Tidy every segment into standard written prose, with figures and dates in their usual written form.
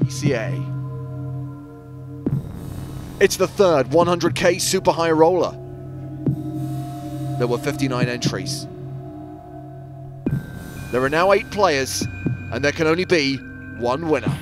PCA. It's the third 100K Super High Roller. There were 59 entries. There are now 8 players, and there can only be one winner.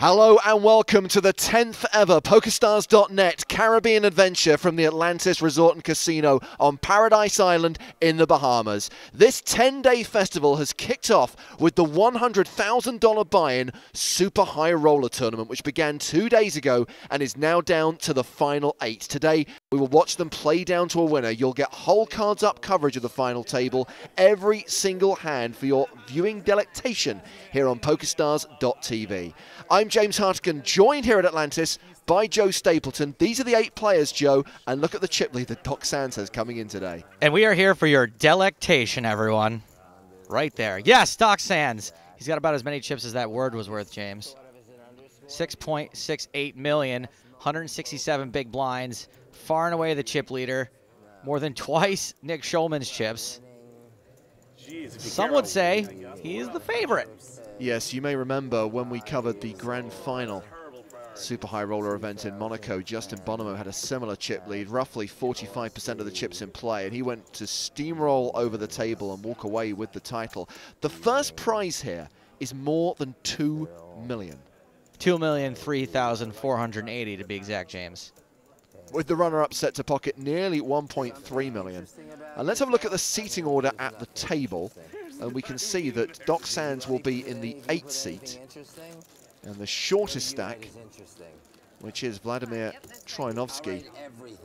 Hello and welcome to the 10th ever PokerStars.net Caribbean adventure from the Atlantis Resort and Casino on Paradise Island in the Bahamas. This 10-day festival has kicked off with the $100,000 buy-in Super High Roller Tournament, which began 2 days ago and is now down to the final 8. Today, we will watch them play down to a winner. You'll get whole cards up coverage of the final table, every single hand for your viewing delectation here on PokerStars.tv. I'm James Hartigan, joined here at Atlantis by Joe Stapleton. These are the 8 players, Joe, and look at the chip lead that Doc Sands has coming in today. And we are here for your delectation, everyone. Right there. Yes, Doc Sands. He's got about as many chips as that word was worth, James. 6.68 million, 167 big blinds, far and away the chip leader, more than twice Nick Schulman's chips. Some would say he is the favorite. Yes, you may remember when we covered the grand final Super High Roller event in Monaco, Justin Bonomo had a similar chip lead, roughly 45% of the chips in play, and he went to steamroll over the table and walk away with the title. The first prize here is more than $2 million. $2,003,480 to be exact, James. With the runner-up set to pocket nearly $1.3 million. And let's have a look at the seating order at the table. And we can see that Doc Sands will be in the 8th seat. And the shortest stack, which is Vladimir Troyanovsky,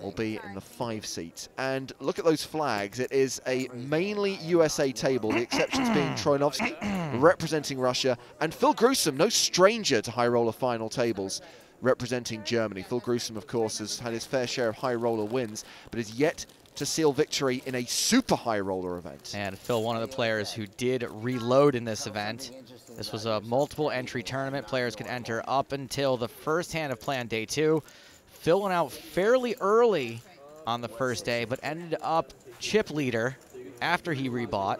will be in the 5 seat. And look at those flags. It is a mainly USA table, the exceptions being Troyanovsky, representing Russia, and Phil Gruesome, no stranger to high roller final tables, representing Germany. Phil Gruesome, of course, has had his fair share of high roller wins, but is yet to seal victory in a super high roller event. And Phil, one of the players who did reload in this event. This was a multiple entry tournament. Players could enter up until the first hand of play on day 2. Phil went out fairly early on the first day, but ended up chip leader after he rebought.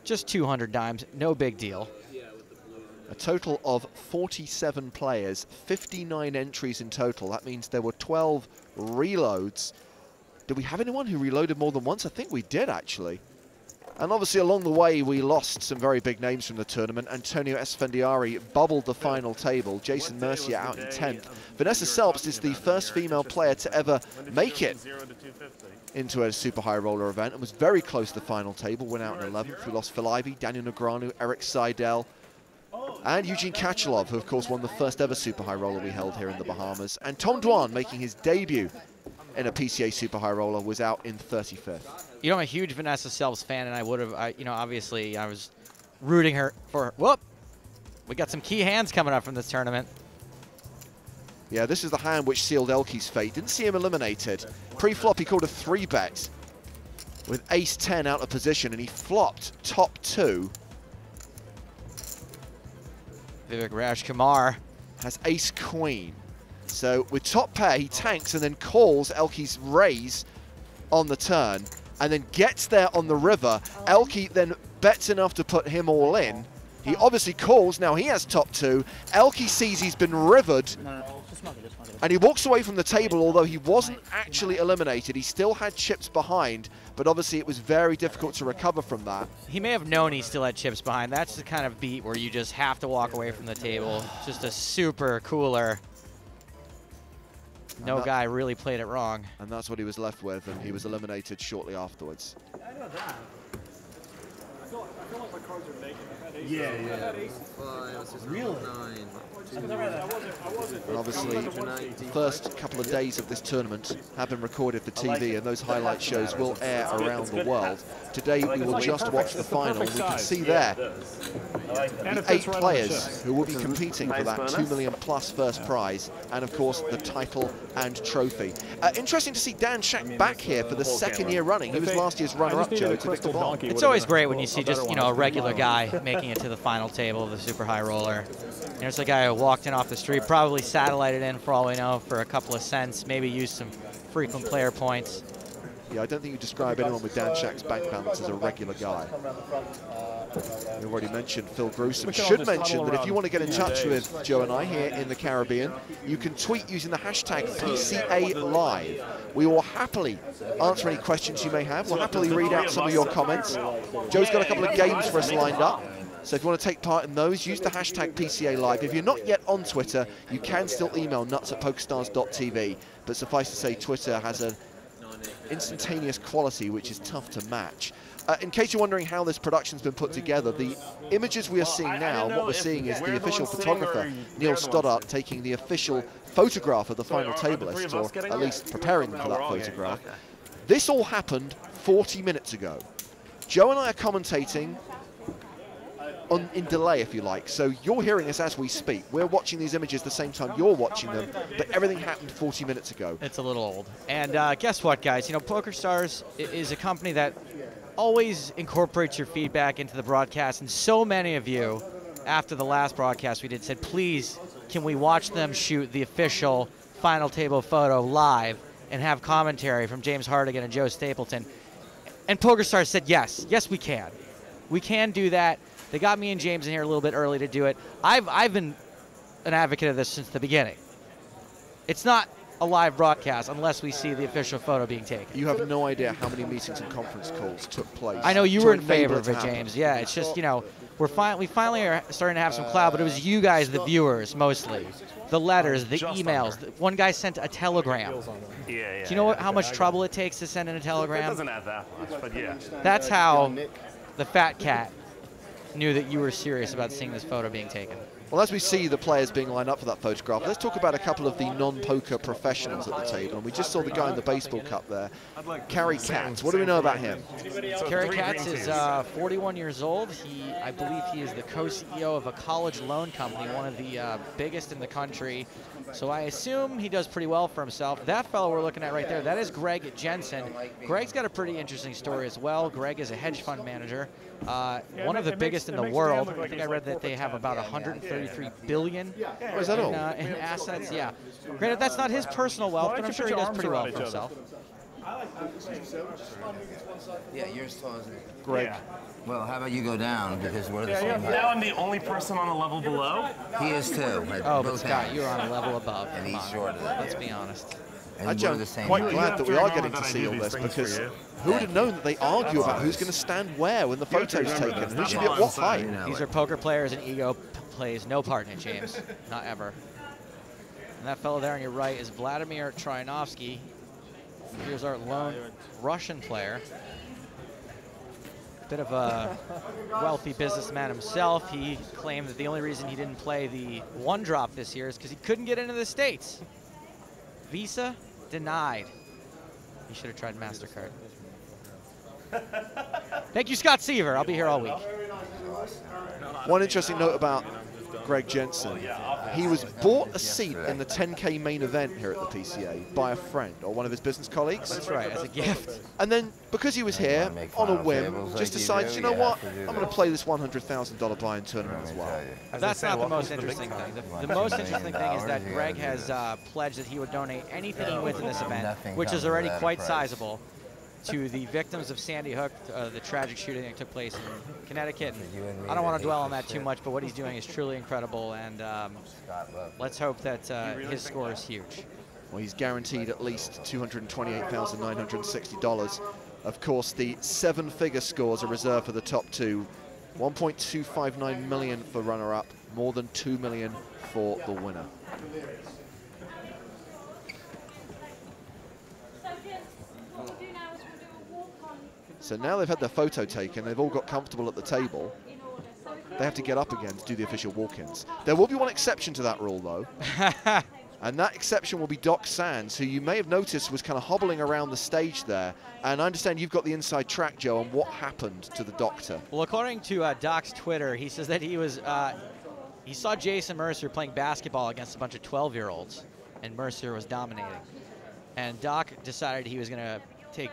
Just 200 dimes, no big deal. A total of 47 players, 59 entries in total. That means there were 12 reloads. Did we have anyone who reloaded more than once? I think we did, actually. And obviously, along the way, we lost some very big names from the tournament. Antonio Esfandiari bubbled the final table. Jason Mercier out in 10th. Vanessa Selps is the first female player to ever make it into a super high roller event and was very close to the final table. Went out in 11th. We lost Phil Ivey, Daniel Negreanu, Eric Seidel, and Eugene Kachalov, who, of course, won the first ever super high roller we held here in the Bahamas. And Tom Dwan, making his debut in a PCA Super High Roller, was out in 35th. You know, I'm a huge Vanessa Selps fan, and I would have, you know, obviously I was rooting her for, whoop! We got some key hands coming up from this tournament. Yeah, this is the hand which sealed Elke's fate. Didn't see him eliminated. Pre-flop, he called a 3-bet with ace-10 out of position, and he flopped top 2. Vivek Rajkumar has ace-queen. So with top pair, he tanks and then calls Elke's raise on the turn and then gets there on the river. Elke then bets enough to put him all in. He obviously calls. Now he has top 2. Elke sees he's been rivered and he walks away from the table, although he wasn't actually eliminated. He still had chips behind, but obviously it was very difficult to recover from that. He may have known he still had chips behind. That's the kind of beat where you just have to walk away from the table. Just a super cooler. No guy really played it wrong. And that's what he was left with, and he was eliminated shortly afterwards. I know that. I feel like my cards are naked. Yeah. I had aces. Really? And obviously, the first couple of days of this tournament have been recorded for TV, and those highlight shows will air around the world. Today, we will just watch the final. We can see there And the 8 players who will be competing for that $2 million plus first prize, and of course the title and trophy. Interesting to see Dan Shack back here for the 2nd year running. He was last year's runner-up, Joe, to Victor Bond. It's always great when you see just, you know, a regular guy making it to the final table of the super high roller. You know, it's a guy who walked in off the street, probably satellited in for all we know for a couple of cents, maybe used some frequent player points. Yeah, I don't think you describe anyone with Dan Shack's bank balance as a regular guy. We already mentioned Phil Gruesome. Should mention that if you want to get in touch with Joe and I here in the Caribbean, you can tweet using the hashtag PCALive. We will happily answer any questions you may have. We'll happily read out some of your comments. Joe's got a couple of games for us lined up. So if you want to take part in those, use the hashtag PCALive. If you're not yet on Twitter, you can still email nuts@pokerstars.tv. But suffice to say, Twitter has an instantaneous quality which is tough to match. In case you're wondering how this production's been put together, the images we are seeing now, what we're seeing is the official photographer, Neil Stoddart, taking the official photograph of the final tablists, or at least preparing them for that photograph. This all happened 40 minutes ago. Joe and I are commentating in delay, if you like. So you're hearing us as we speak. We're watching these images the same time you're watching them, but everything happened 40 minutes ago. It's a little old. And guess what, guys? You know, PokerStars is a company that always incorporates your feedback into the broadcast, and so many of you, after the last broadcast we did, said, please, can we watch them shoot the official final table photo live and have commentary from James Hardigan and Joe Stapleton? And PokerStars said, yes, we can. We can do that. They got me and James in here a little bit early to do it. I've been an advocate of this since the beginning. It's not a live broadcast unless we see the official photo being taken. You have no idea how many meetings and conference calls took place. I know you were in favor of it, James. Yeah, it's just, you know, we finally are starting to have some clout, but it was you guys, the viewers, mostly. The letters, the emails. One guy sent a telegram. Do you know how much trouble it takes to send in a telegram? It doesn't have that much, but yeah. That's how the fat cat knew that you were serious about seeing this photo being taken. Well, as we see the players being lined up for that photograph, let's talk about a couple of the non-poker professionals at the table. And we just saw the guy in the baseball cup there, Kerry Katz. What do we know about him? Kerry Katz is 41 years old. I believe he is the co-CEO of a college loan company, one of the biggest in the country. So I assume he does pretty well for himself. That fellow we're looking at right there, that is Greg Jensen. Greg's got a pretty interesting story as well. Greg is a hedge fund manager, one of the biggest in the world. I think I read that they have about 133 billion in assets. Yeah. Granted, that's not his personal wealth, but I'm sure he does pretty well for himself. Yeah, yours taller than Greg. Yeah. Well, how about you go down, because we're the same height. Now I'm the only person on a level below. He is too. Oh, but Scott, you're on a level above. And he's shorter than Let's be honest. And I'm we're the same quite height. glad that we are getting to see all this, because who would have known that they argue about who's going to stand where when the photo's taken, who should be at what height? These are poker players, and ego plays no part in it, James. Not ever. And that fellow there on your right is Vladimir Traianovsky. Here's our lone Russian player. Bit of a wealthy businessman himself. He claimed that the only reason he didn't play the one drop this year is because he couldn't get into the States. Visa denied. He should have tried MasterCard. Thank you, Scott Seaver. I'll be here all week. One interesting note about Greg Jensen, he was bought a seat in the 10K main event here at the PCA by a friend or one of his business colleagues. That's right, as a gift. And then, because he was here, on a whim, just decided, you know what, I'm going to play this $100,000 buy-in tournament as well. That's not the most interesting thing. The most interesting thing is that Greg has pledged that he would donate anything he wins in this event, which is already quite sizable, to the victims of Sandy Hook, the tragic shooting that took place in Connecticut. And I don't want to dwell on that too much, but what he's doing is truly incredible, and let's hope that his score is huge. Well, he's guaranteed at least $228,960. Of course, the seven-figure scores are reserved for the top two. 1.259 million for runner-up, more than 2 million for the winner. So now they've had their photo taken, they've all got comfortable at the table. They have to get up again to do the official walk-ins. There will be one exception to that rule, though. And that exception will be Doc Sands, who you may have noticed was kind of hobbling around the stage there. And I understand you've got the inside track, Joe, on what happened to the doctor. Well, according to Doc's Twitter, he says that he saw Jason Mercer playing basketball against a bunch of 12-year-olds, and Mercer was dominating. And Doc decided he was going to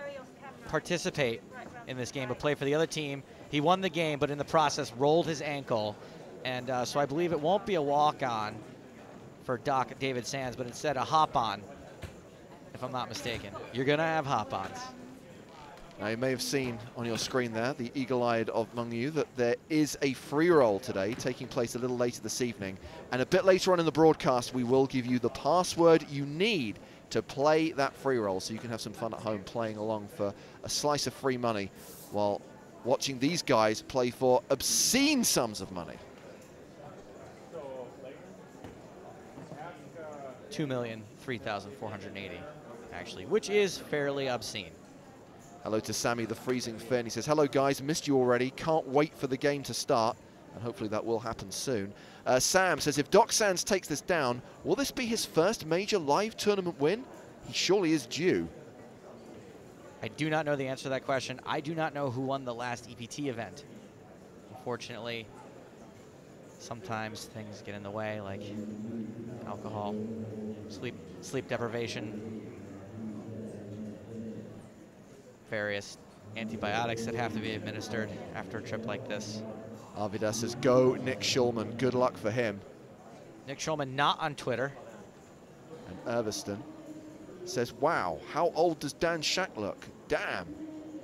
participate in this game, but play for the other team. He won the game, but in the process rolled his ankle. And so I believe it won't be a walk-on for Doc David Sands, but instead a hop-on, if I'm not mistaken. You're going to have hop-ons. Now, you may have seen on your screen there, the eagle-eyed among you, that there is a free roll today taking place a little later this evening. And a bit later on in the broadcast, we will give you the password you need to play that free roll so you can have some fun at home playing along for a slice of free money while watching these guys play for obscene sums of money. 2,003,480, actually, which is fairly obscene. Hello to Sammy the Freezing Fin. He says, hello guys, missed you already. Can't wait for the game to start. And hopefully that will happen soon. Sam says, if Doc Sands takes this down, will this be his first major live tournament win? He surely is due. I do not know the answer to that question. I do not know who won the last EPT event. Unfortunately, sometimes things get in the way, like alcohol, sleep deprivation, various antibiotics that have to be administered after a trip like this. Arvidas says, go Nick Schulman. Good luck for him. Nick Schulman not on Twitter. And Irviston says, wow, how old does Dan Shack look? Damn.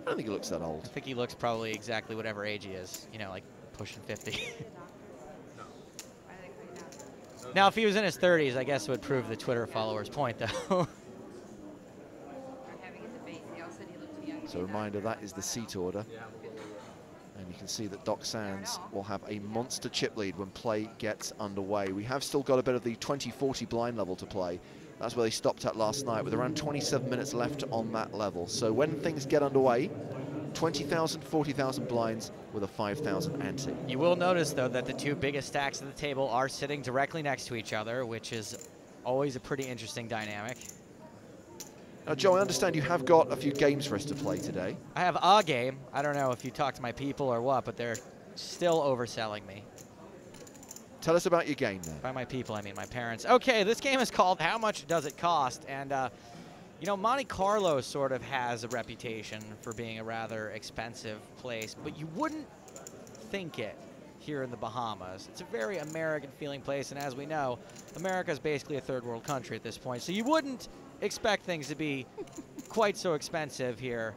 I don't think he looks that old. I think he looks probably exactly whatever age he is, you know, like pushing 50. Now, if he was in his 30s, I guess it would prove the Twitter followers' point, though. So a reminder, that is the seat order. And you can see that Doc Sands will have a monster chip lead when play gets underway. We have still got a bit of the 2040 blind level to play. That's where they stopped at last night, with around 27 minutes left on that level. So when things get underway, 20,000, 40,000 blinds with a 5,000 ante. You will notice, though, that the two biggest stacks at the table are sitting directly next to each other, which is always a pretty interesting dynamic. Now, Joe, I understand you have got a few games for us to play today. I have a game. I don't know if you talk to my people or what, but they're still overselling me. Tell us about your game then. By my people, I mean my parents. Okay, this game is called How Much Does It Cost? And, you know, Monte Carlo sort of has a reputation for being a rather expensive place, but you wouldn't think it here in the Bahamas. It's a very American-feeling place, and as we know, America is basically a third-world country at this point, so you wouldn't expect things to be quite so expensive here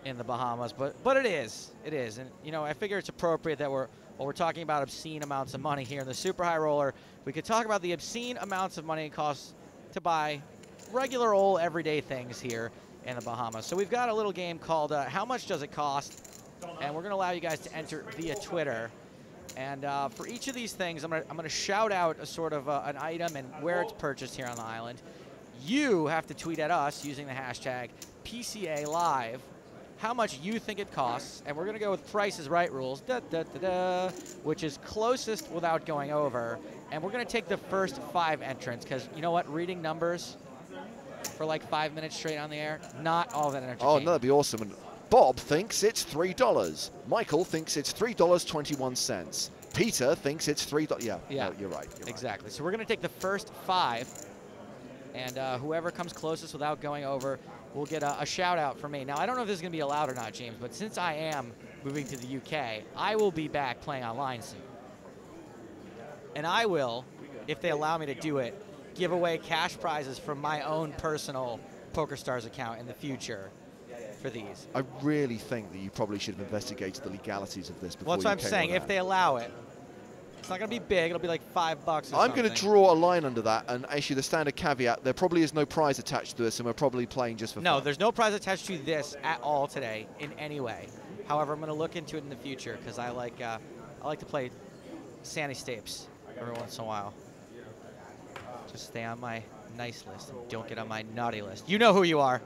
in the Bahamas, but it is. It is, and, you know, I figure it's appropriate that while we're talking about obscene amounts of money here in the Super High Roller, we could talk about the obscene amounts of money it costs to buy regular old everyday things here in the Bahamas. So we've got a little game called How Much Does It Cost? And we're going to allow you guys to enter via Twitter. And for each of these things, I'm gonna shout out a sort of an item and where it's purchased here on the island. You have to tweet at us using the hashtag PCALive how much you think it costs, and we're going to go with Price is Right rules, which is closest without going over. And we're going to take the first 5 entrants, because you know what? Reading numbers for like 5 minutes straight on the air, not all that entertaining. Oh, no, that'd be awesome. And Bob thinks it's $3. Michael thinks it's $3.21. Peter thinks it's $3. Yeah, no, you're right. Exactly. So we're going to take the first 5, and whoever comes closest without going over will get a shout out from me. Now, I don't know if this is going to be allowed or not, James, but since I am moving to the UK, I will be back playing online soon. And I will, if they allow me to do it, give away cash prizes from my own personal PokerStars account in the future for these. I really think that you probably should have investigated the legalities of this before. Well, that's what I'm saying. If they allow it, it's not going to be big. It'll be like $5 or something. I'm going to draw a line under that and issue the standard caveat. There probably is no prize attached to this, and we're probably playing just for fun. No, there's no prize attached to this at all today in any way. However, I'm going to look into it in the future because I like to play Sandy Stapes every once in a while. Just stay on my nice list and don't get on my naughty list. You know who you are.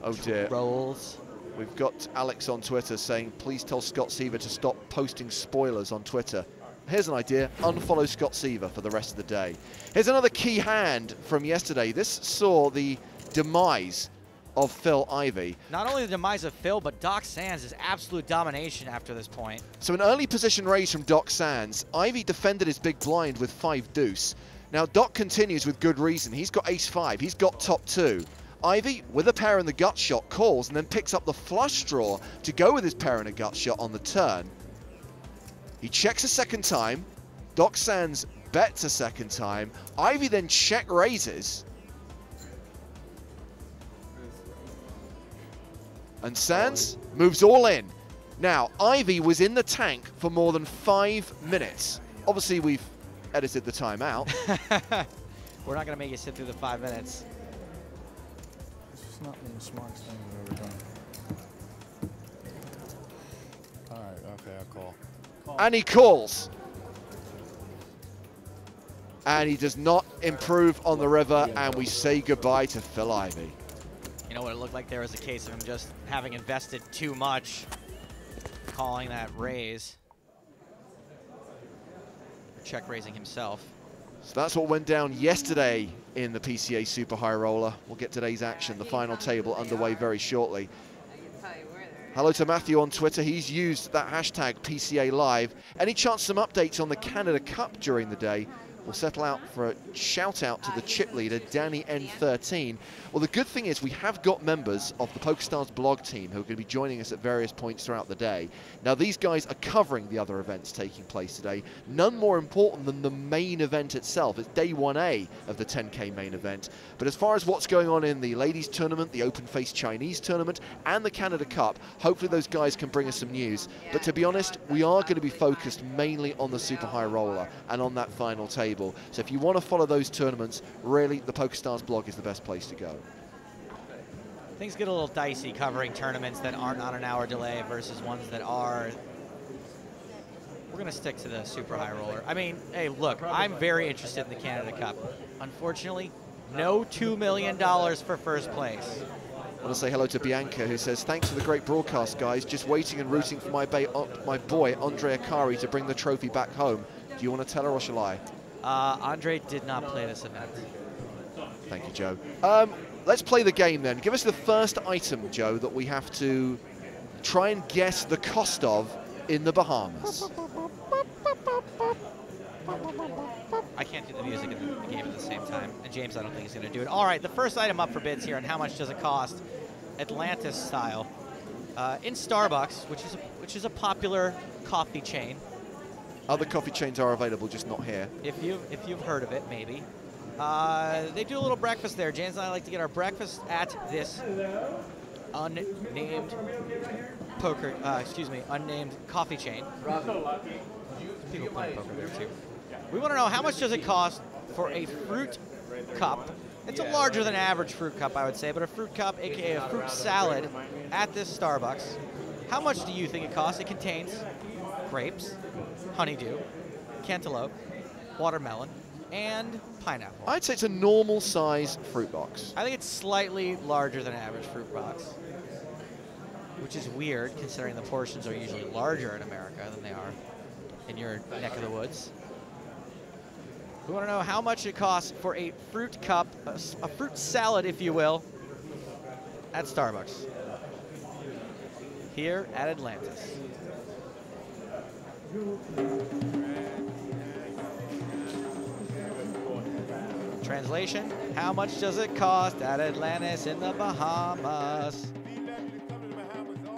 Oh dear. Rolls. We've got Alex on Twitter saying, please tell Scott Seaver to stop posting spoilers on Twitter. here's an idea. Unfollow Scott Seaver for the rest of the day. Here's another key hand from yesterday. This saw the demise of Phil Ivey. Not only the demise of Phil, but Doc Sands' absolute domination after this point. So an early position raise from Doc Sands. Ivey defended his big blind with 5 deuce. Now Doc continues with good reason. He's got ace-5. He's got top 2. Ivey, with a pair in the gut shot, calls and then picks up the flush draw to go with his pair in a gut shot on the turn. He checks a second time. Doc Sands bets a second time. Ivey then check raises. And Sands moves all in. Now, Ivey was in the tank for more than 5 minutes. Obviously, we've edited the time out. We're not going to make you sit through the 5 minutes. It's just not the smartest thing we've ever done. All right, okay, I'll call. And he calls. And he does not improve on the river, and we say goodbye to Phil Ivey. You know what it looked like there was a case of him just having invested too much, calling that raise. Check raising himself. So that's what went down yesterday in the PCA Super High Roller. We'll get today's action, the final table, underway very shortly. Hello to Matthew on Twitter. He's used that hashtag PCALive. Any chance some updates on the Canada Cup during the day? We'll settle out for a shout out to the chip leader, Danny N13. Well, the good thing is we have got members of the PokerStars blog team who are going to be joining us at various points throughout the day. Now, these guys are covering the other events taking place today. None more important than the main event itself. It's day 1A of the 10K main event. But as far as what's going on in the ladies tournament, the Open Face Chinese tournament, and the Canada Cup, hopefully those guys can bring us some news. But to be honest, we are going to be focused mainly on the Super High Roller and on that final table. So if you want to follow those tournaments, really, the PokerStars blog is the best place to go. Things get a little dicey covering tournaments that aren't on an hour delay versus ones that are. We're going to stick to the Super High Roller. I mean, hey, look, I'm very interested in the Canada Cup. Unfortunately, no $2 million for first place. I want to say hello to Bianca, who says, thanks for the great broadcast, guys. Just waiting and rooting for my boy, Andre Akari, to bring the trophy back home. Do you want to tell her or shall I? Andre did not play this event. Thank you, Joe. Let's play the game then. Give us the first item, Joe, that we have to try and guess the cost of in the Bahamas. I can't do the music in the game at the same time, and James I don't think is going to do it. All right, the first item up for bids here, and how much does it cost? Atlantis style. In Starbucks, which is a popular coffee chain. Other coffee chains are available, just not here. If you've heard of it, maybe. They do a little breakfast there. James and I like to get our breakfast at this unnamed unnamed coffee chain. People play poker there too. We want to know how much does it cost for a fruit cup. It's a larger than average fruit cup, I would say, but a fruit cup, aka a fruit salad, at this Starbucks. How much do you think it costs? It contains grapes, honeydew, cantaloupe, watermelon, and pineapple. I'd say it's a normal size fruit box. I think it's slightly larger than average fruit box, which is weird considering the portions are usually larger in America than they are in your neck of the woods. We want to know how much it costs for a fruit cup, a fruit salad, if you will, at Starbucks here at Atlantis. Translation, how much does it cost at Atlantis in the Bahamas?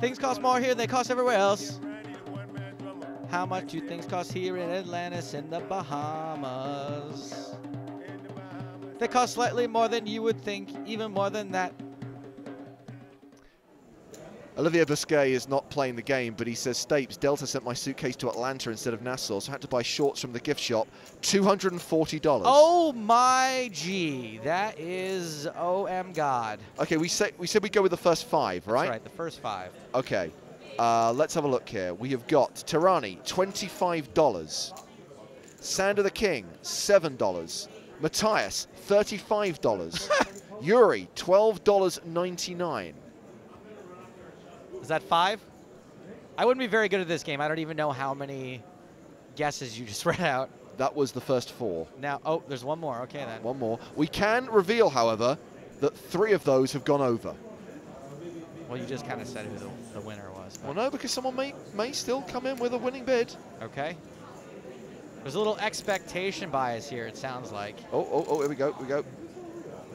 Things cost more here than they cost everywhere else. How much do things cost here in Atlantis in the Bahamas? They cost slightly more than you would think, even more than that. Olivier Busquet is not playing the game, but he says, Stapes, Delta sent my suitcase to Atlanta instead of Nassau, so I had to buy shorts from the gift shop. $240. Oh my G, that is OM God. Okay, we said we'd go with the first 5, right? That's right, the first 5. Okay, let's have a look here. We have got Tirani, $25. Sander the King, $7. Matthias, $35. Yuri, $12.99. Is that 5? I wouldn't be very good at this game. I don't even know how many guesses you just read out. That was the first 4. Now, oh, there's one more. Okay, then. One more. We can reveal, however, that 3 of those have gone over. Well, you just kind of said who the winner was. Well, no, because someone may still come in with a winning bid. Okay. There's a little expectation bias here, it sounds like. Oh, here we go.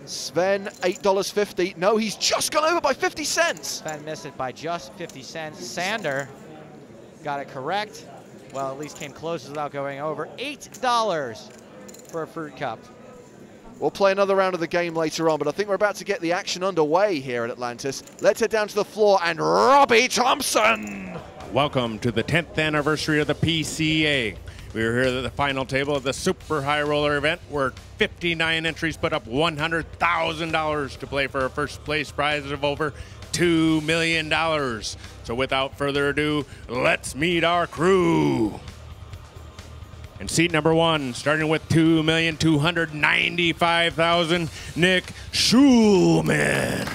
Sven, $8.50. No, he's just gone over by 50 cents. Sven missed it by just 50 cents. Sander got it correct. Well, at least came close without going over. $8 for a fruit cup. We'll play another round of the game later on, but I think we're about to get the action underway here at Atlantis. Let's head down to the floor and Robbie Thompson. Welcome to the 10th anniversary of the PCA. We're here at the final table of the Super High Roller event, where 59 entries put up $100,000 to play for a first place prize of over $2 million. So without further ado, let's meet our crew. In seat number 1, starting with $2,295,000, Nick Schulman.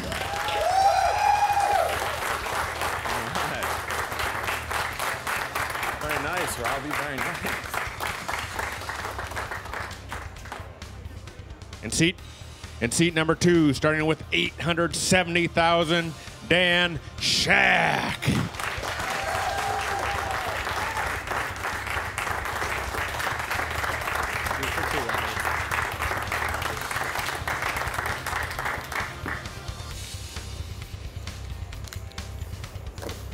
Very nice, Robbie. Very nice. In seat number 2, starting with $870,000, Dan Shack.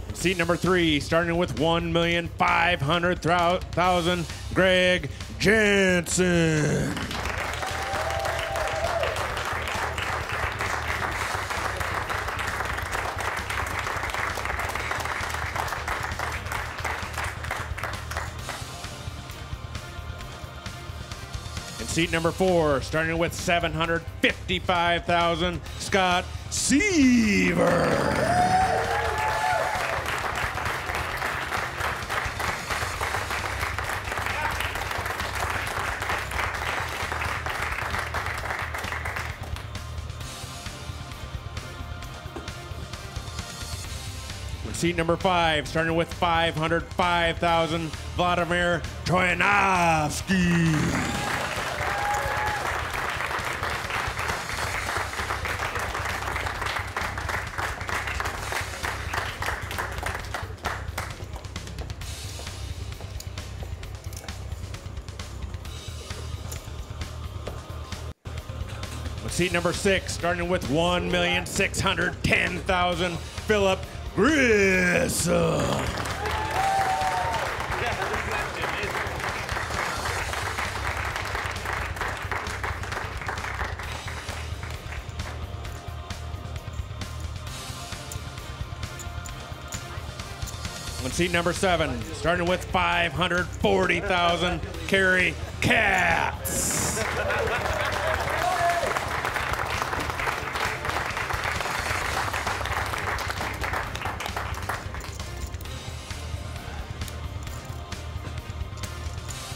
In seat number 3, starting with $1,500,000, Greg Jansen. Seat number 4, starting with $755,000, Scott Seaver. Seat number 5, starting with $505,000, Vladimir Troyanovsky. Seat number 6, starting with $1,610,000, Philip Grissom. On seat number 7, starting with $540,000, Carrie Katz.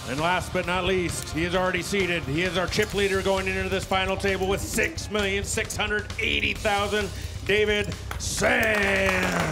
And last but not least, he is already seated. He is our chip leader going into this final table with $6,680,000, David Sands.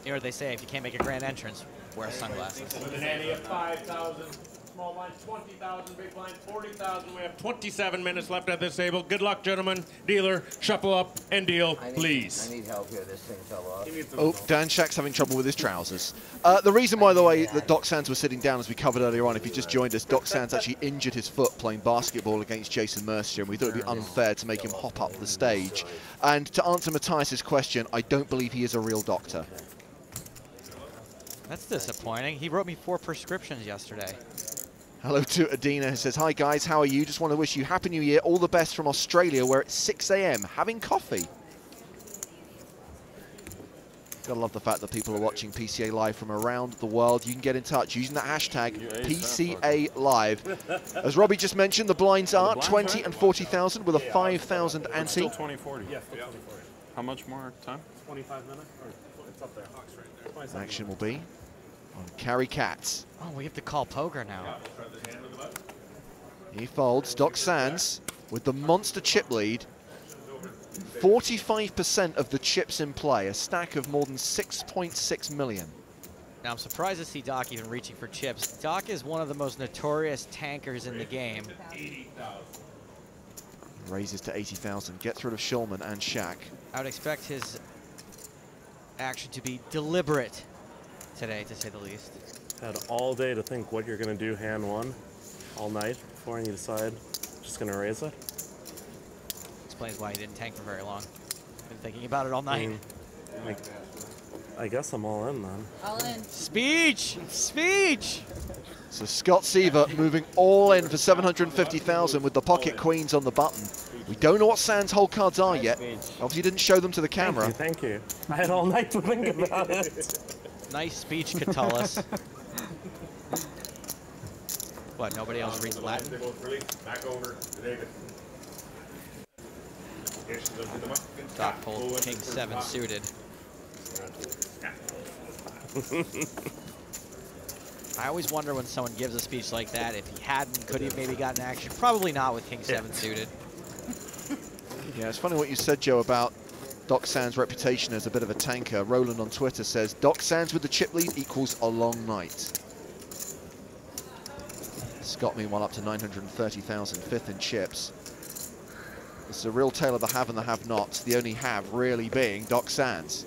You know what they say, if you can't make a grand entrance, wear sunglasses. With an ante of 5,000. Small blind, 20,000, big blind, 40,000. We have 27 minutes left at this table. Good luck, gentlemen. Dealer, shuffle up and deal, please. I need help here. This thing fell off. Oh, Dan Shack's having trouble with his trousers. The reason why, the way that Doc Sands was sitting down, as we covered earlier on, if you just joined us, Doc Sands actually injured his foot playing basketball against Jason Mercier, and we thought it would be unfair to make him hop up the stage. And to answer Matthias's question, I don't believe he is a real doctor. That's disappointing. He wrote me 4 prescriptions yesterday. Hello to Adina, who says, hi guys, how are you? Just want to wish you Happy New Year. All the best from Australia, where it's 6 a.m. having coffee. Gotta love the fact that people are watching PCA Live from around the world. You can get in touch using that hashtag PCA Live. As Robbie just mentioned, the blinds are 20 and 40,000 with a 5,000 ante. Still 2040. Yeah, still 2040. How much more time? 25 minutes? Or it's up there. Action will be on Carrie Katz. Oh, we have to call poker now. He folds. Doc Sands with the monster chip lead. 45% of the chips in play, a stack of more than 6.6 million. Now, I'm surprised to see Doc even reaching for chips. Doc is one of the most notorious tankers in the game. Raises to 80,000, gets rid of Shulman and Shaq. I would expect his action to be deliberate today, to say the least. Had all day to think what you're going to do hand one, all night, before you decide just going to raise it. Explains why he didn't tank for very long. Been thinking about it all night. I guess I'm all in then. All in. Speech! Speech! So Scott Seaver moving all in for 750,000 with the pocket queens on the button. We don't know what Sands' whole cards are yet. Obviously didn't show them to the camera. Thank you. I had all night to think about it. Nice speech, Catullus. What, nobody else reads Latin? Back over to David. Doc pulled King 7 suited. I always wonder when someone gives a speech like that, if he hadn't, could he have maybe gotten action? Probably not with King 7 suited. Yeah, it's funny what you said, Joe, about Doc Sands' reputation as a bit of a tanker. Roland on Twitter says, Doc Sands with the chip lead equals a long night. Scott, meanwhile, up to 930,000, fifth in chips. It's a real tale of the have and the have-nots, the only have really being Doc Sands.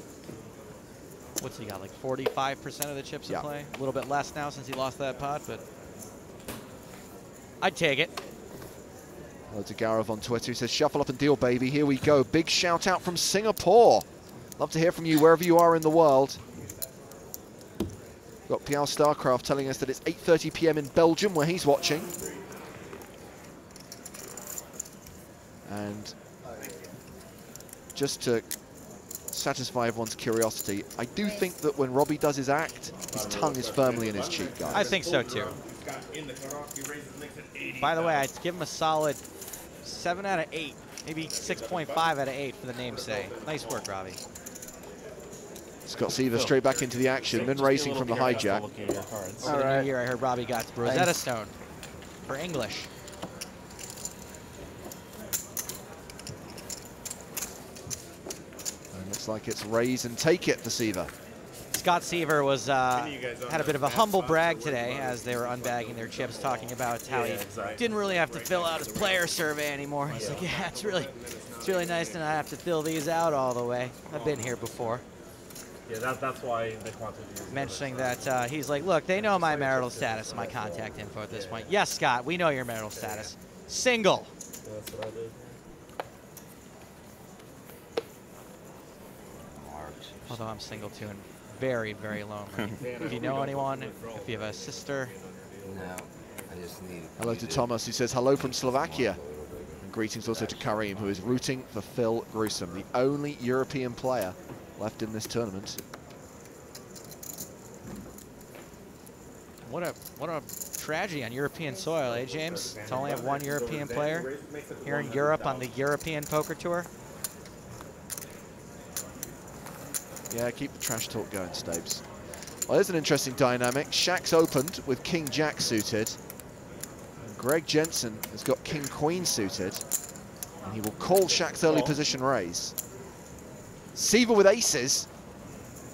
What's he got, like 45% of the chips in play? A little bit less now since he lost that pot, but I'd take it. Hello to Gaurav on Twitter. He says, shuffle up and deal, baby. Here we go. Big shout out from Singapore. Love to hear from you wherever you are in the world. Got Pial Starcraft telling us that it's 8:30 p.m. in Belgium where he's watching. And just to satisfy everyone's curiosity, I do think that when Robbie does his act, his tongue is firmly in his cheek, guys. I think so too. By the way, I'd give him a solid 7 out of 8, maybe 6.5 out of 8 for the namesake. Nice work, Robbie. Scott Seaver straight back into the action. Min racing from the hijack. All right. New year, I heard Robbie got Rosetta Stone for English. And looks like it's raise and take it for Seaver. Scott Seaver was had a bit of a humble brag today as they were unbagging their chips, talking about how he didn't really have to fill out his player survey anymore. He's like, yeah, it's really nice to not have to fill these out all the way. I've been here before. Yeah, that's why they wanted to use mentioning that he's like, look, they know my marital status and my contact info at this point. Yes, Scott, we know your marital status. Single. Yeah, that's what I did. Although I'm single too and very, very lonely. If you know anyone, if you have a sister. No, I just need. Hello to Thomas, who says hello from Slovakia. And greetings also to Karim, who is rooting for Phil Gruesome, the only European player left in this tournament. What a tragedy on European soil, eh, James? To only have one European player here in Europe on the European Poker Tour. Yeah, keep the trash talk going, Stabes. Well, there's an interesting dynamic. Shaq's opened with King Jack suited. And Greg Jensen has got King Queen suited. And he will call Shaq's early position raise. Seaver with aces.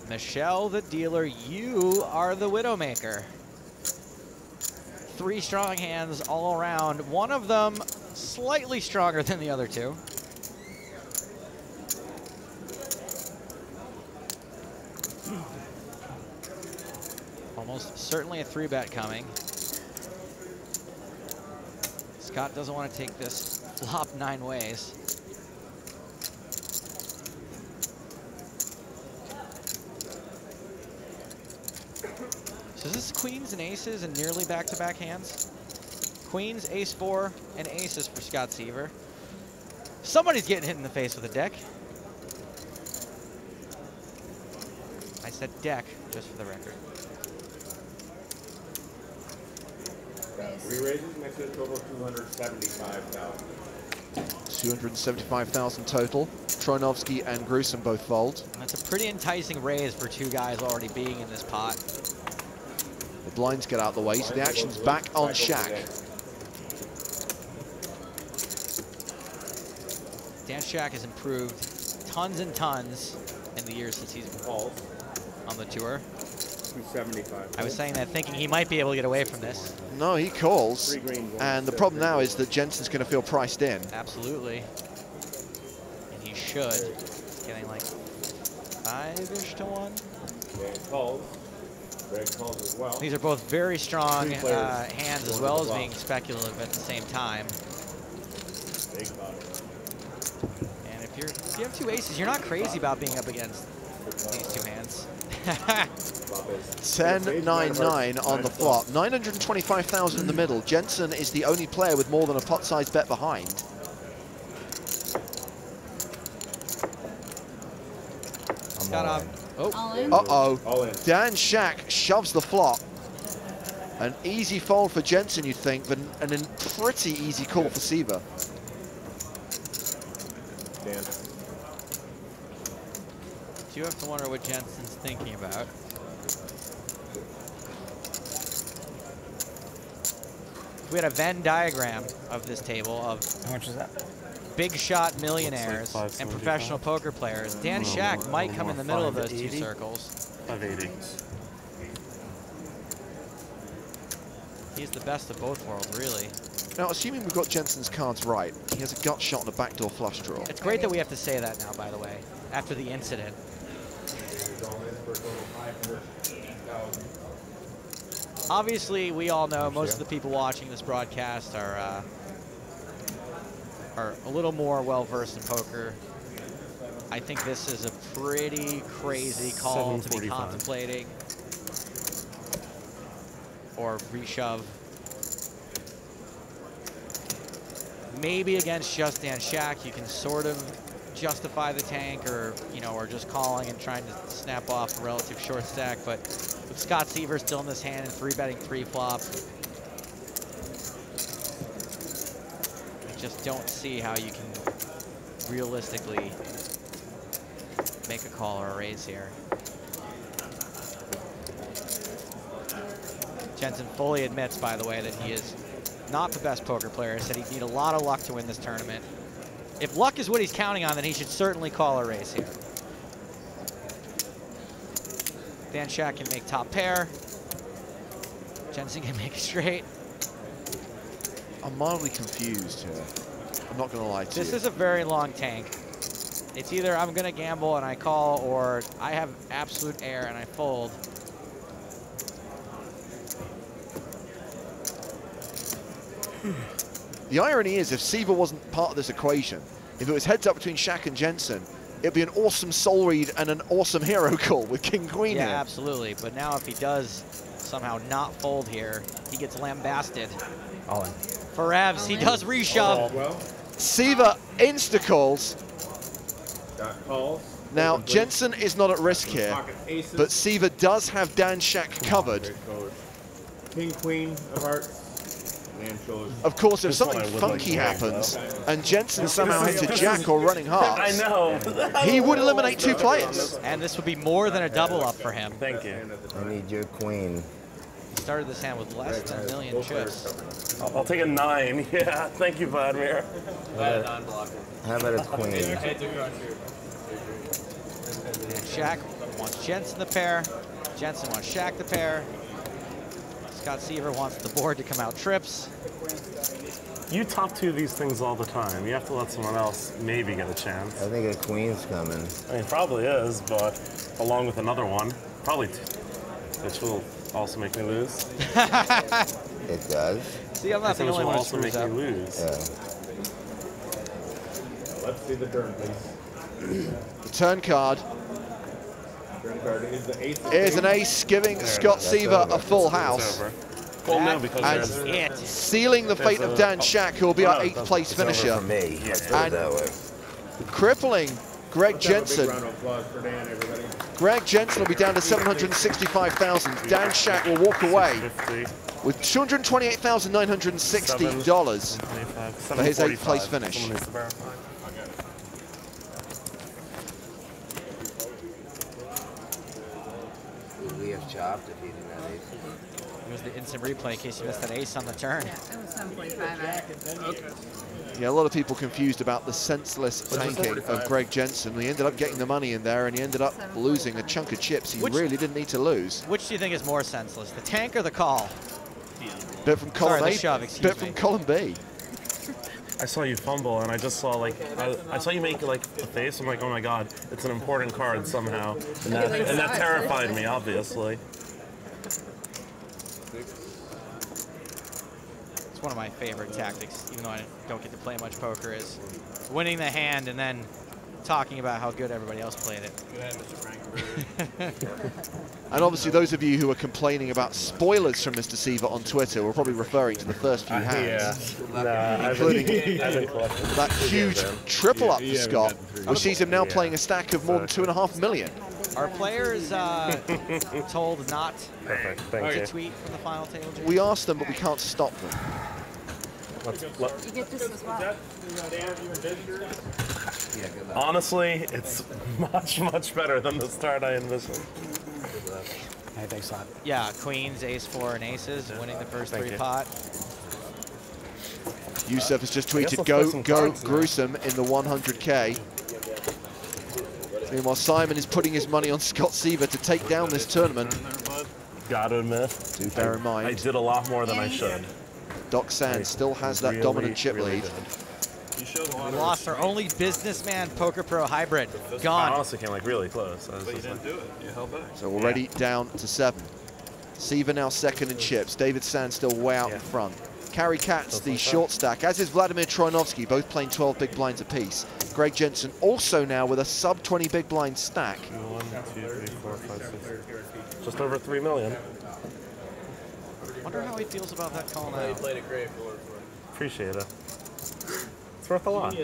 Michelle, the dealer, you are the Widowmaker. 3 strong hands all around. One of them slightly stronger than the other two. Almost certainly a 3-bet coming. Scott doesn't want to take this flop 9 ways. So is this queens and aces and nearly back-to-back hands? Queens, ace-4, and aces for Scott Seaver. Somebody's getting hit in the face with a deck. I said deck, just for the record. 3 raises makes it a total of 275,000. 275,000 total. Troinovsky and Gruesome both fold. That's a pretty enticing raise for 2 guys already being in this pot. The blinds get out of the way, so the action's back on Shaq. Dan Shack has improved tons and tons in the years since he's on the tour. 275. I was saying that thinking he might be able to get away from this. No, he calls. And the problem now is that Jensen's going to feel priced in. Absolutely. And he should. He's getting like 5-ish to 1. Dan calls. Greg calls as well. These are both very strong hands as well as being speculative at the same time. And if you have 2 aces, you're not crazy about being up against these 2 hands. 10-9-9 on the flop. 925,000 in the middle. Jensen is the only player with more than a pot-sized bet behind. Uh-oh. Dan Shack shoves the flop. An easy fold for Jensen, you'd think, but a pretty easy call for Siva. You have to wonder what Jensen's thinking about. We had a Venn diagram of this table of How much is that? big shot millionaires like and professional poker players. Dan Shack might come in the middle of those 2 circles. 580. He's the best of both worlds, really. Now, assuming we've got Jensen's cards right, he has a gut shot and a backdoor flush draw. It's great that we have to say that now, by the way, after the incident. Obviously, we all know most of the people watching this broadcast are a little more well-versed in poker. I think this is a pretty crazy call to be contemplating. Or reshove. Maybe against just Dan Shack, you can sort of justify the tank, or or just calling and trying to snap off a relative short stack. But with Scott Seaver still in this hand and 3-betting pre-flop, I just don't see how you can realistically make a call or a raise here. Jensen fully admits, by the way, that he is not the best poker player. He said he'd need a lot of luck to win this tournament. If luck is what he's counting on, then he should certainly call a raise here. Dan Shack can make top pair. Jensen can make straight. I'm mildly confused here. I'm not going to lie to you. This is a very long tank. It's either I'm going to gamble and I call, or I have absolute air and I fold. The irony is, if Siva wasn't part of this equation, if it was heads up between Shack and Jensen, it'd be an awesome soul read and an awesome hero call with King Queen here. here. Absolutely. But now if he does somehow not fold here, he gets lambasted. All in. For Revs, he does reshove. Siva insta-calls. Calls. Now, Jensen is not at risk here, but Siva does have Dan Shack covered. King, Queen of Hearts. Of course, if something funky happens and Jensen somehow hits a jack or running hearts, I know. he would eliminate 2 players. And this would be more than a double up for him. Thank you. I need your queen. He started this hand with less than 1 million chips. I'll take a 9. Yeah, thank you, Vladimir. How about a queen? And Shack wants Jensen the pair. Jensen wants Shack the pair. Scott Seaver wants the board to come out trips. You top 2 these things all the time. You have to let someone else maybe get a chance. I think a queen's coming. I mean, probably is, but along with another one, probably which will also make me lose. It does. See, I'm not the Which only will one who also make screws me up. lose. Yeah. Let's see the turn, please. The turn card Turn card is the ace. is an ace, giving Scott Seaver a full house. It's over. Well, no, because And there's sealing the fate of Dan Shack, who will be our 8th place It's over finisher. for me. Let's do it And that way. crippling Greg Let's have a big Jensen. round of applause for Dan, everybody. Greg Jensen will be down to 765,000. Dan Shack will walk away 50, with $228,960 for his 8th place finish. Someone needs to verify. Would we have chopped if he didn't have aces? Here's the instant replay in case you missed that ace on the turn. Yeah, it was 7.5. Yeah, a lot of people confused about the senseless tanking of Greg Jensen. He ended up getting the money in there, and he ended up losing a chunk of chips he really didn't need to lose. Which do you think is more senseless, the tank or the call? Bit from column A, shove, bit from column B. I saw you fumble, and I just saw like I saw you make like a face. I'm like, oh my god, it's an important card somehow, and that terrified me, obviously. It's one of my favorite tactics, even though I don't get to play much poker, is winning the hand and then talking about how good everybody else played it. Go ahead, Mr. Frankenberry. And obviously those of you who are complaining about spoilers from Mr. Seaver on Twitter were probably referring to the first few hands. Including that huge triple up for Scott, which sees him now playing a stack of more than 2.5 million. Are players told not Thank to you. tweet from the final table? Jim? We asked them, but we can't stop them. You get this as well. Honestly, it's much better than the start I envisioned. Hey, thanks a lot. Yeah, queens, ace, 4, and aces, winning the first Thank 3 you. pot. Yusuf has just I guess tweeted, let's play go some cards now." gruesome in the 100K. Meanwhile, Simon is putting his money on Scott Seaver to take down this tournament. Gotta admit, Do bear in mind, I did a lot more than I should. Doc Sands still has that dominant chip lead. We lost our only businessman poker pro hybrid. I Gone. honestly came like really close. I was But you just didn't like, do it. You held back. So already down to 7. Seaver now second in chips. David Sands still way out in front. Carrie Katz, the short stack, as is Vladimir Troinovsky, both playing 12 big blinds apiece. Greg Jensen also now with a sub 20 big blind stack. 1, 2, 3, 4, 5, 6. Just over 3 million. Wonder how he feels about that call now. Played it great for it. Appreciate it. It's worth a lot.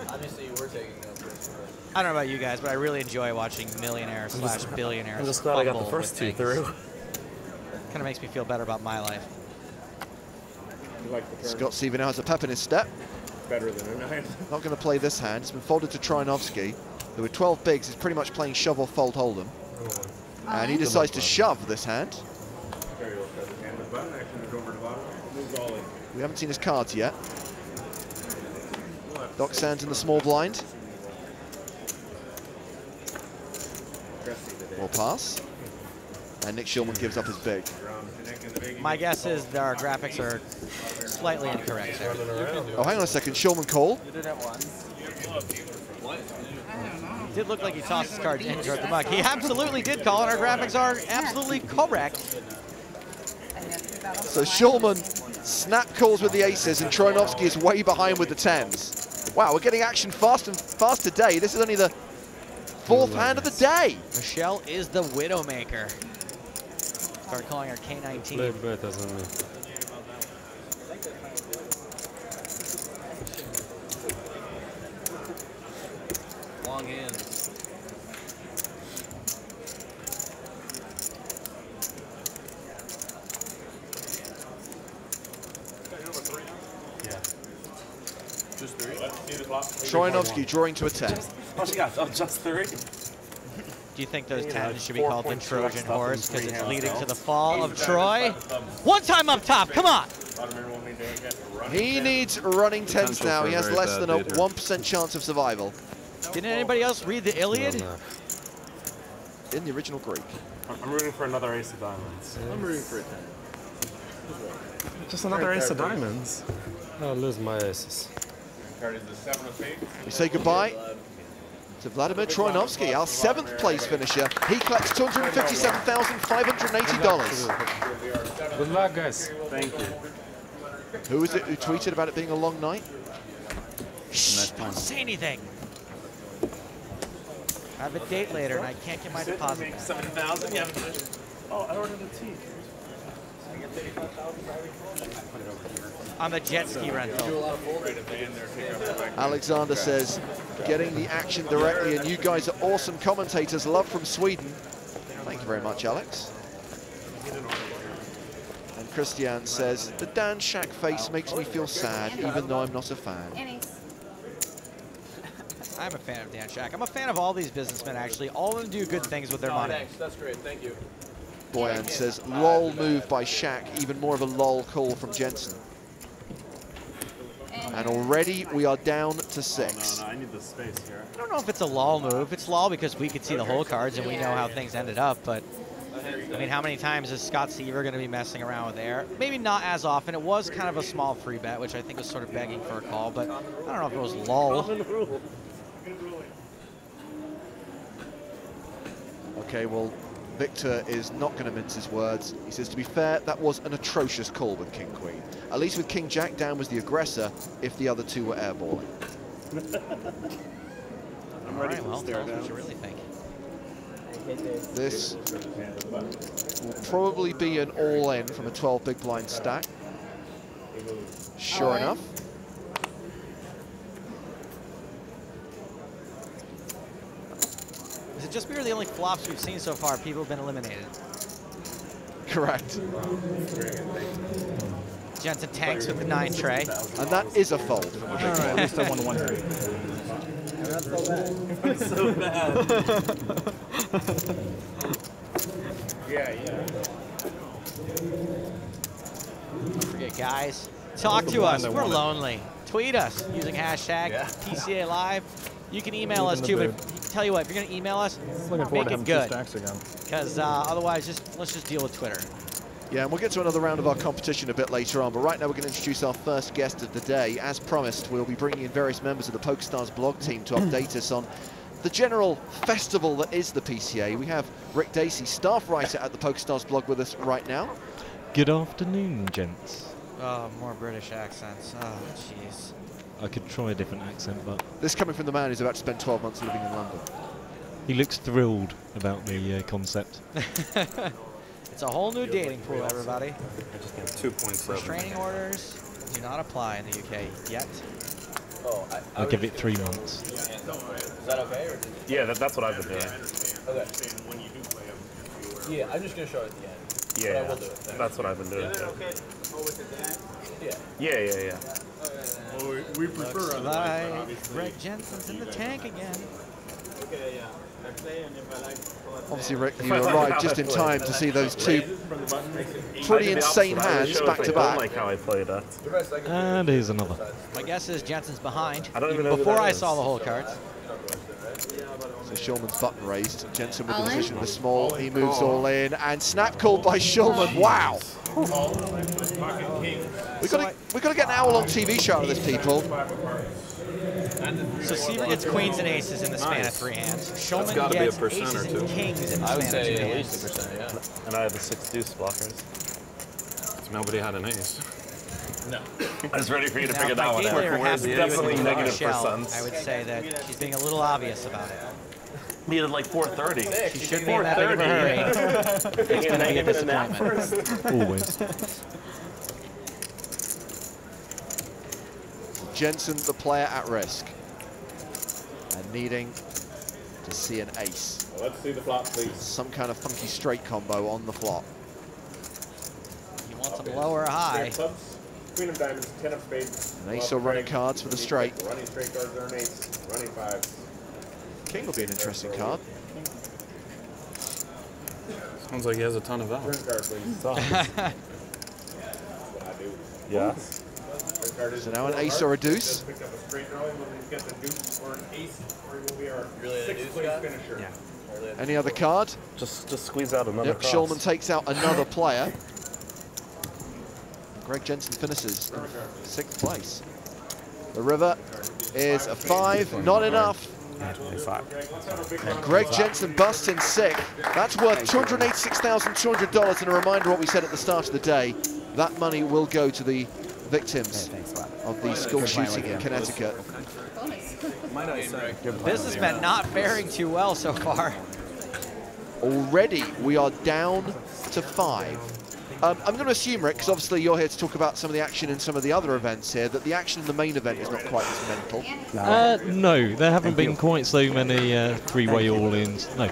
Obviously, you were taking notes. I don't know about you guys, but I really enjoy watching millionaires slash billionaires. I'm just glad I got the fumble first 2 with through. Kind of makes me feel better about my life. Scott Seaver now has a pep in his step. Better than a 9. Not going to play this hand. It's been folded to Troinovsky, who with 12 bigs is pretty much playing shove or fold hold'em. And he decides to shove this hand. We haven't seen his cards yet. Doc Sands in the small blind. More pass. And Nick Shulman gives up his big. My guess is that our graphics are slightly incorrect there. Oh, hang on a second. Shulman call. Did look like he tossed his cards in toward the mug. He absolutely did call, and our graphics are absolutely correct. So Shulman snap calls with the aces, and Troinovsky is way behind with the 10s. Wow, we're getting action fast and fast today. This is only the 4th hand of the day. Michelle is the Widowmaker. Start calling her K19. Long hands. Yeah. Just 3. Troinovsky drawing to a 10. Oh, she got just 3. Do you think those You know, 10s should be called the 4.2 Trojan stuff in horse because 3 it's hands leading now. to the fall of Troy? One time up top, come on! He needs running 10s now. He has less than a 1% chance of survival Didn't anybody else read the Iliad? in the original Greek. I'm rooting for another ace of diamonds. I'm rooting for a 10. Just another ace of diamonds. I'll lose my aces. We say goodbye to Vladimir Troinovsky, our 7th place finisher. He collects $257,580. Good luck, guys. Thank you. Who was it who tweeted about it being a long night? Shh, don't say anything. I have a date later and I can't get my deposit back. 7,000. Yeah. Oh, I ordered a tea. On the jet ski rental. Alexander says, getting the action directly, and you guys are awesome commentators. Love from Sweden. Thank you very much, Alex. And Christian says, the Dan Shack face makes me feel sad, even though I'm not a fan. I'm a fan of Dan Shack. I'm a fan of all these businessmen, actually. All of them do good things with their money. Thanks. That's great. Thank you. Boyan says, lol move by Shaq, even more of a lol call from Jensen. And already we are down to 6. No, I need the space here. I don't know if it's a lull move. It's lull because we could see the whole cards and we know how things ended up, but I mean, how many times is Scott Seaver going to be messing around with air? Maybe not as often. It was kind of a small free bet, which I think was sort of begging for a call, but I don't know if it was lull. Okay, well, Victor is not going to mince his words. He says, to be fair, that was an atrocious call with King Queen. At least with King Jack, Dan was the aggressor if the other two were airballing. All right, well, tell us what you really think. This will probably be an all-in from a 12 big blind stack. Sure enough. Is it just we or the only flops we've seen so far? People have been eliminated. Correct. Jensen tanks with the 9 tray. And that is a fold. All right, at least I won 100. That's so bad. That's so bad. Yeah. Don't forget, guys, talk to us. We're lonely. Tweet us using hashtag PCALive. You can email us too, but tell you what, if you're going to email us, make it good. Because otherwise, let's just deal with Twitter. Yeah, and we'll get to another round of our competition a bit later on, but right now we're going to introduce our first guest of the day. As promised, we'll be bringing in various members of the PokerStars blog team to update us on the general festival that is the PCA. We have Rick Dacey, staff writer at the PokerStars blog, with us right now. Good afternoon, gents. Oh, more British accents. Oh, jeez. I could try a different accent, but... This coming from the man who's about to spend 12 months living in London. He looks thrilled about the concept. It's a whole new dating pool, everybody. I just got 2.7. Restraining orders do not apply in the UK yet. Oh, I'll give it 3 months. Is that okay? Or Yeah, that's what I've been doing. okay. Yeah, I'm just gonna show it at the end. Yeah, But I will do it. that's what I've been doing. Yeah. Well, we prefer Looks otherwise, but like obviously. Greg Jensen's in the tank again. Obviously, Rick, you arrived just in time to see those two pretty insane hands back to I don't back. like how I played that. And here's another. My guess is Jensen's behind. I don't even know who before that I is. saw the whole cards. So Shulman's button raised. Jensen with the decision of the small. He moves all in, and snap called by Shulman. Wow. We've got to get an hour-long TV show out of this, people. So Seaver gets queens and aces in the span of 3 hands. Shulman gotta be a gets percent aces or two. and kings in the I would span of 2 say at hands. least a percent, yeah. And I had the 6 deuce blockers. Nobody had an ace. No. I was ready for you to Now, figure if that my one game out. layer has to do with Definitely the negative shell, percents. I would say that she's being a little obvious about it. Needed like 430. She shouldn't be in that big of a hurry. It's going to be a disappointment. Always. Jensen, the player at risk, and needing to see an ace. Well, let's see the flop, please. Some kind of funky straight combo on the flop. You want some low or high? Clubs, queen of diamonds, 10 of spades. An ace or running cards for the straight. Running straight cards are an ace. Running fives. King will be an interesting card. Sounds like he has a ton of value. Turn card, please. That's what I do. Yes. Turn card is So now an ace or a deuce. pick up a straight drawing when we get the deuce or an ace, or it will be our Really a 6th deuce, place Scott? Yeah. finisher. Any other card? Just squeeze out another Yep, cross. Shulman takes out another player. Greg Jensen finishes in 6th place. The river is a 5, not enough. And Greg Jensen busts in 6th. That's worth $286,200. And a reminder what we said at the start of the day, that money will go to the victims of the school shooting in Connecticut. The businessmen not faring too well so far. Already we are down to 5. I'm going to assume, Rick, because obviously you're here to talk about some of the action in some of the other events here, that the action in the main event is not quite as mental. No, there haven't been quite so many 3-way all-ins. No.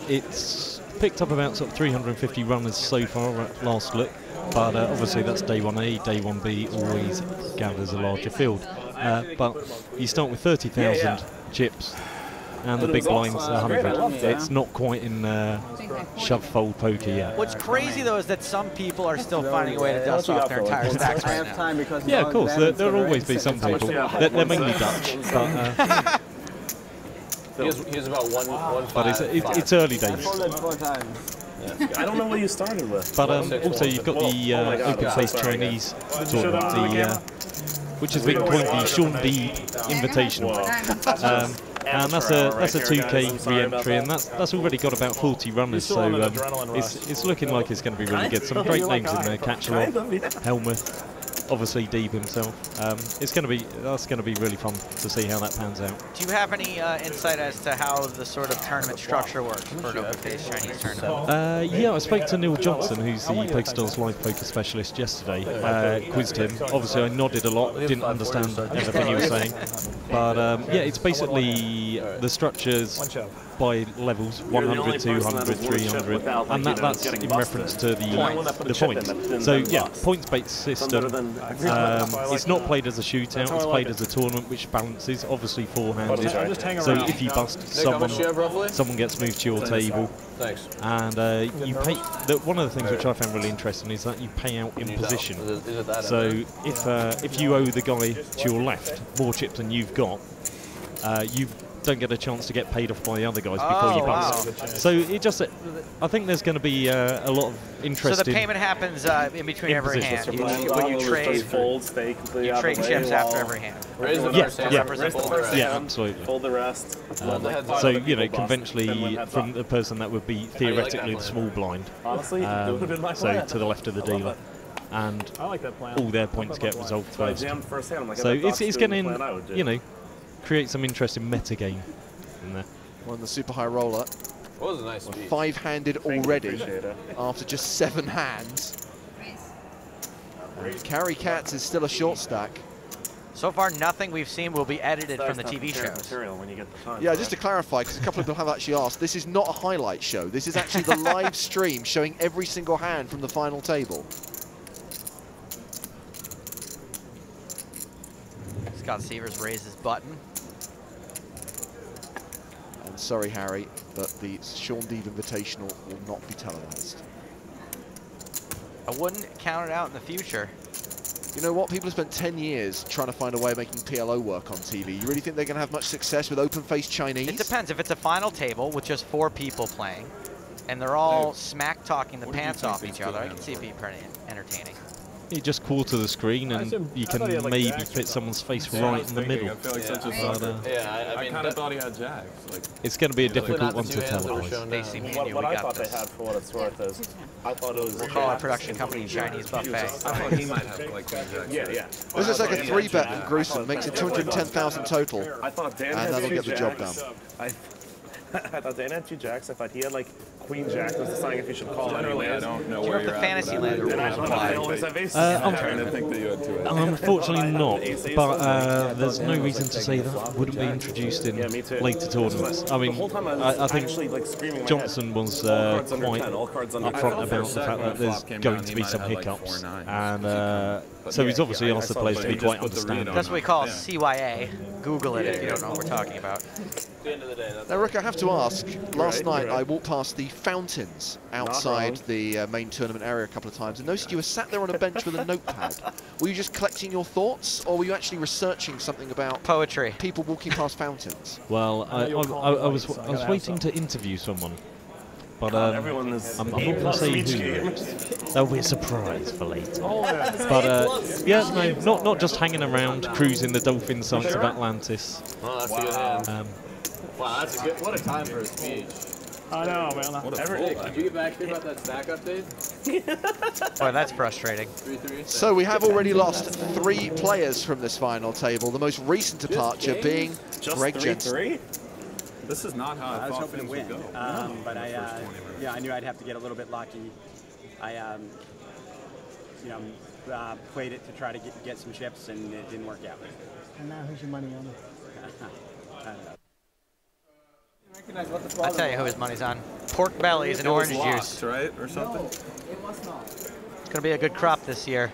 It's picked up about sort of 350 runners so far at last look, but obviously that's day 1A, day 1B always gathers a larger field. But you start with 30,000 chips, and the big blind's 100. It's not quite in shove fold poker yet. What's crazy though is that some people are still finding a way to dust off their entire stacks right now. Yeah, of course. There'll always be some people. They're mainly Dutch, but He has about one but it's early days. I don't know what you started with. But also you've got the Open Face Chinese tournament, which has been coined the Sean D Invitational. And that's a 2K re-entry, and that's already got about 40 runners, so it's looking like it's going to be really good. Some great names in there: Catchalov, Helmuth, obviously Deeb himself. That's going to be really fun to see how that pans out. Do you have any insight as to how the sort of tournament structure works for an Open Face Chinese tournament? Yeah, I spoke to Neil Johnson, who's the PokerStars live poker specialist, yesterday. Quizzed him. Obviously, I nodded a lot, didn't understand everything he was saying. But yeah, it's basically the structures by levels, 100, 200, 300, and that's in reference to the points. So yeah, points-based system. It's not played as a shootout, it's played as a tournament, which balances, obviously four-handed. So if you bust, someone gets moved to your table. And you pay. One of the things which I found really interesting is that you pay out in position. So if you owe the guy to your left more chips than you've got, you don't get a chance to get paid off by the other guys before you bust. Wow. So it just, I think there's going to be a lot of interest. So the payment happens in between every hand. When you trade, you trade chips after every hand. Yeah, absolutely. Fold the rest. So you know, conventionally, from the person that would be theoretically the small blind, so to the left of the dealer. And all their points get resolved first. So it's going to, you know, create some interesting meta game in there. On the super high roller. Was a nice speed. Five-handed already after just 7 hands. Carry Cats is still a short stack. So far, nothing we've seen will be edited from the TV shows. Yeah, just to clarify, because a couple of people have actually asked, this is not a highlight show. This is actually the live stream showing every single hand from the final table. Scott Severs raised his button. And sorry, Harry, but the Sean Deeb Invitational will not be televised. I wouldn't count it out in the future. You know what? People have spent 10 years trying to find a way of making PLO work on TV. You really think they're going to have much success with Open Face Chinese? It depends. If it's a final table with just 4 people playing, and they're all smack-talking the pants off each other, I can see it being pretty entertaining. You just quarter the screen and you can maybe fit someone's face right in the middle. I kind of thought he had jacks. It's going to be a difficult one to televise. What I thought they had, for what it's worth, is I thought it was. We'll call our production company Chinese Buffet. I thought he might have like jacks. Yeah. This is like a 3-bet in Gruesome, makes it 210,000 total. I thought Dan and that'll get the job done. I thought Dan had 2 jacks. I thought he had like Queen Jack. Was deciding if you should call it. Generally, I don't know where you're at. Fantasyland rules apply. I'm trying to think that you had 2. Unfortunately not, but there's no reason to say that wouldn't be introduced in later tournaments. I mean, I think Johnson was quite upfront about the fact that there's going to be some hiccups, and so he's obviously asked the players to be quite understanding. That's what we call CYA. Google it if you don't know what we're talking about. Now, Rick, I have to ask, last night I walked past the fountains outside the main tournament area a couple of times and noticed you were sat there on a bench with a notepad. Were you just collecting your thoughts, or were you actually researching something about poetry, people walking past fountains? Well, I was waiting to interview someone, but I'm not going to say who. That'll be a surprise for later. But yeah, no, not just hanging around, cruising the dolphin sites of Atlantis. Oh, that's a good hand. Wow, that's a good. What a time for a speech. I know, man. Did you get back here about that stack update? Boy, that's frustrating. 3-3. So we have already lost 3 players from this final table. The most recent departure being Greg Jensen. This is not how I thought things would go. But I knew I'd have to get a little bit lucky. I played it to try to get some chips, and it didn't work out. And now who's your money on? I'll tell you who his money's on. Pork bellies and orange juice. Right, or something? It's going to be a good crop this year.